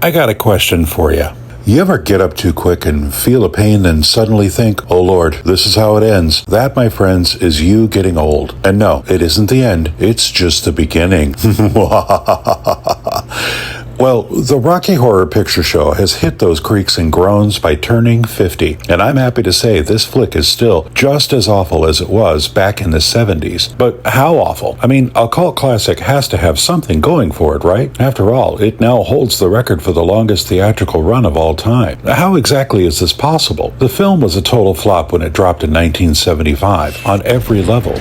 I got a question for you. You ever get up too quick and feel a pain, then suddenly think, oh Lord, this is how it ends? That, my friends, is you getting old. And no, it isn't the end. It's just the beginning. Well, the Rocky Horror Picture Show has hit those creaks and groans by turning 50, and I'm happy to say this flick is still just as awful as it was back in the 70s. But how awful? I mean, a cult classic has to have something going for it, right? After all, it now holds the record for the longest theatrical run of all time. How exactly is this possible? The film was a total flop when it dropped in 1975 on every level.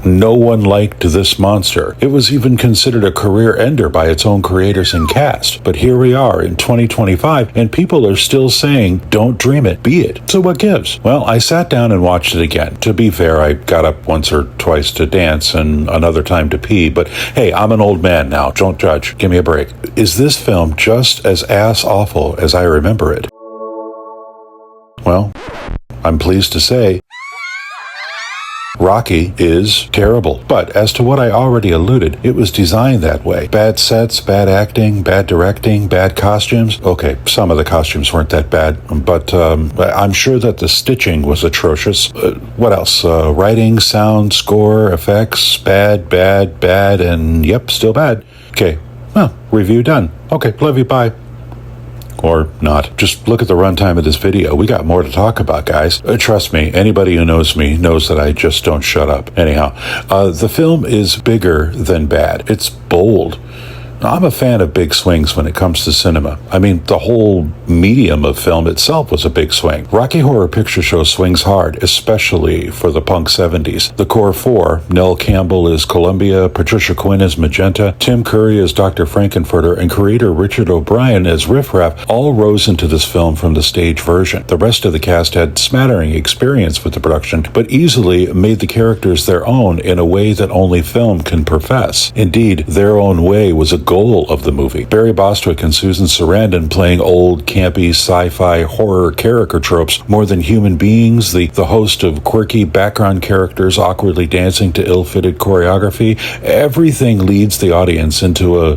No one liked this monster. It was even considered a career ender by its own creators and cast. But here we are in 2025, and people are still saying, don't dream it, be it. So what gives? Well, I sat down and watched it again. To be fair, I got up once or twice to dance and another time to pee, but hey, I'm an old man now. Don't judge. Give me a break. Is this film just as ass-awful as I remember it? Well, I'm pleased to say, Rocky is terrible. But as to what I already alluded, it was designed that way. Bad sets, bad acting, bad directing, bad costumes. Okay, some of the costumes weren't that bad, but I'm sure that the stitching was atrocious. What else? Writing, sound, score, effects, bad, and yep, still bad. Okay, well, review done. Okay, love you, bye. Or not. Just look at the runtime of this video. We got more to talk about, guys. Trust me, anybody who knows me knows that I just don't shut up. Anyhow, the film is bigger than bad. It's bold. I'm a fan of big swings when it comes to cinema. I mean, the whole medium of film itself was a big swing. Rocky Horror Picture Show swings hard, especially for the punk 70s. The core four, Nell Campbell as Columbia, Patricia Quinn as Magenta, Tim Curry as Dr. Frankenfurter, and creator Richard O'Brien as Riff Raff, all rose into this film from the stage version. The rest of the cast had smattering experience with the production, but easily made the characters their own in a way that only film can profess. Indeed, their own way was a goal of the movie. Barry Bostwick and Susan Sarandon playing old, campy, sci-fi horror character tropes more than human beings, the host of quirky background characters awkwardly dancing to ill-fitted choreography. Everything leads the audience into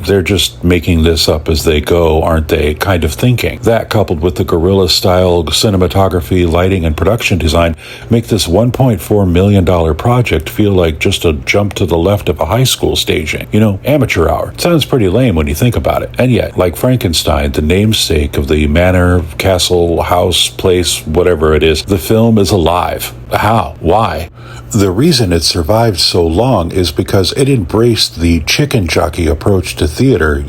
they're just making this up as they go, aren't they, kind of thinking. That, coupled with the guerrilla-style cinematography, lighting, and production design, make this $1.4 million project feel like just a jump to the left of a high school staging. You know, amateur hour. Sounds pretty lame when you think about it. And yet, like Frankenstein, the namesake of the manor, castle, house, place, whatever it is, the film is alive. How? Why? The reason it survived so long is because it embraced the chicken jockey approach to theater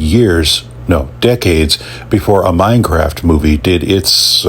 decades before a Minecraft movie did its,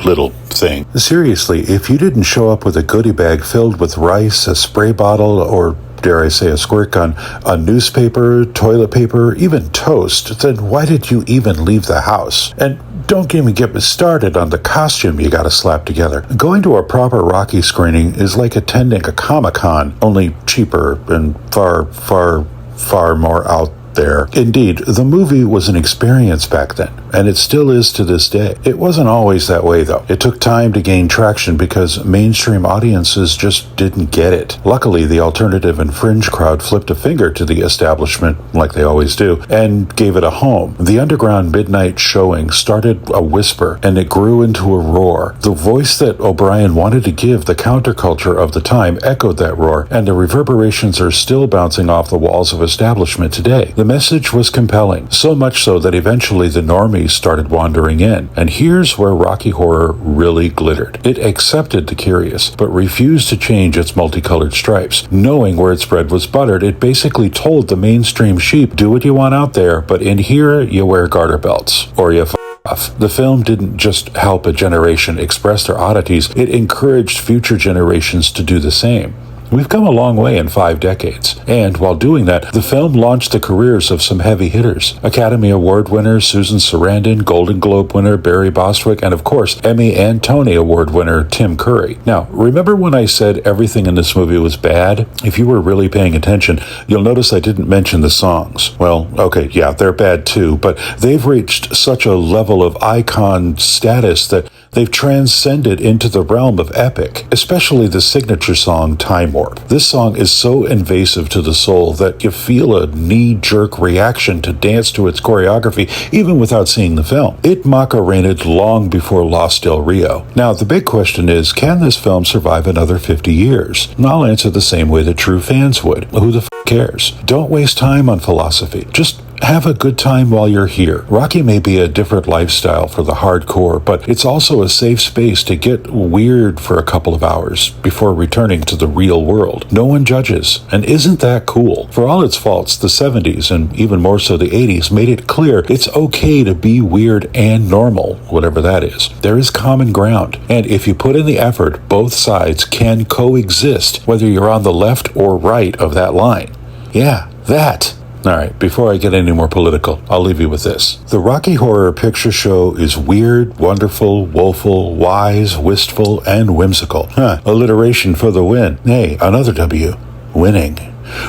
little thing. Seriously, if you didn't show up with a goodie bag filled with rice, a spray bottle, or dare I say a squirt gun, a newspaper, toilet paper, even toast, then why did you even leave the house? And don't even get me started on the costume you gotta slap together. Going to a proper Rocky screening is like attending a Comic-Con, only cheaper and far more out there. Indeed, the movie was an experience back then, and it still is to this day. It wasn't always that way, though. It took time to gain traction because mainstream audiences just didn't get it. Luckily, the alternative and fringe crowd flipped a finger to the establishment, like they always do, and gave it a home. The underground midnight showing started a whisper, and it grew into a roar. The voice that O'Brien wanted to give the counterculture of the time echoed that roar, and the reverberations are still bouncing off the walls of establishment today. The message was compelling, so much so that eventually the normies started wandering in. And here's where Rocky Horror really glittered. It accepted the curious, but refused to change its multicolored stripes. Knowing where its bread was buttered, it basically told the mainstream sheep, do what you want out there, but in here you wear garter belts, or you off. The film didn't just help a generation express their oddities, it encouraged future generations to do the same. We've come a long way in 5 decades, and while doing that, the film launched the careers of some heavy hitters. Academy Award winner Susan Sarandon, Golden Globe winner Barry Bostwick, and of course, Emmy and Tony Award winner Tim Curry. Now, remember when I said everything in this movie was bad? If you were really paying attention, you'll notice I didn't mention the songs. Well, okay, yeah, they're bad too, but they've reached such a level of icon status that They've transcended into the realm of epic, especially the signature song Time Warp. This song is so invasive to the soul that you feel a knee-jerk reaction to dance to its choreography even without seeing the film. It Macarenaed long before Lost Del Rio. Now, the big question is, can this film survive another 50 years? And I'll answer the same way that true fans would. Who the cares? Don't waste time on philosophy. Just have a good time while you're here. Rocky may be a different lifestyle for the hardcore, but it's also a safe space to get weird for a couple of hours before returning to the real world. No one judges, and isn't that cool? For all its faults, the 70s, and even more so the 80s, made it clear it's okay to be weird and normal, whatever that is. There is common ground, and if you put in the effort, both sides can coexist, whether you're on the left or right of that line. Yeah, that. All right, before I get any more political, I'll leave you with this. The Rocky Horror Picture Show is weird, wonderful, woeful, wise, wistful, and whimsical. Alliteration for the win. Hey, another W. Winning.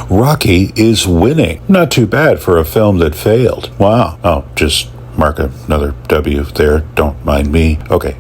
Rocky is winning. Not too bad for a film that failed. Wow. Oh, just mark another W there. Don't mind me. Okay.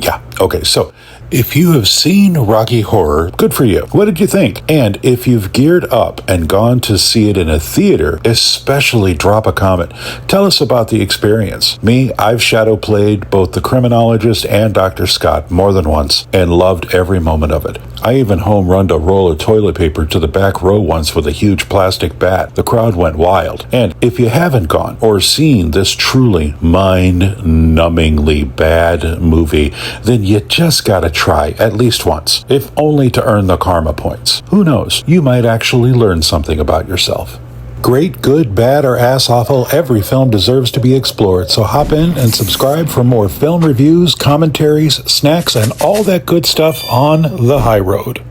Yeah. Okay, so if you have seen Rocky Horror, good for you. What did you think? And if you've geared up and gone to see it in a theater, especially drop a comment. Tell us about the experience. Me, I've shadow played both the criminologist and Dr. Scott more than once and loved every moment of it. I even home runned a roll of toilet paper to the back row once with a huge plastic bat. The crowd went wild. And if you haven't gone or seen this truly mind-numbingly bad movie, then you just gotta try at least once, if only to earn the karma points. Who knows? You might actually learn something about yourself. Great, good, bad, or ass-awful, every film deserves to be explored, so hop in and subscribe for more film reviews, commentaries, snacks, and all that good stuff on the high road.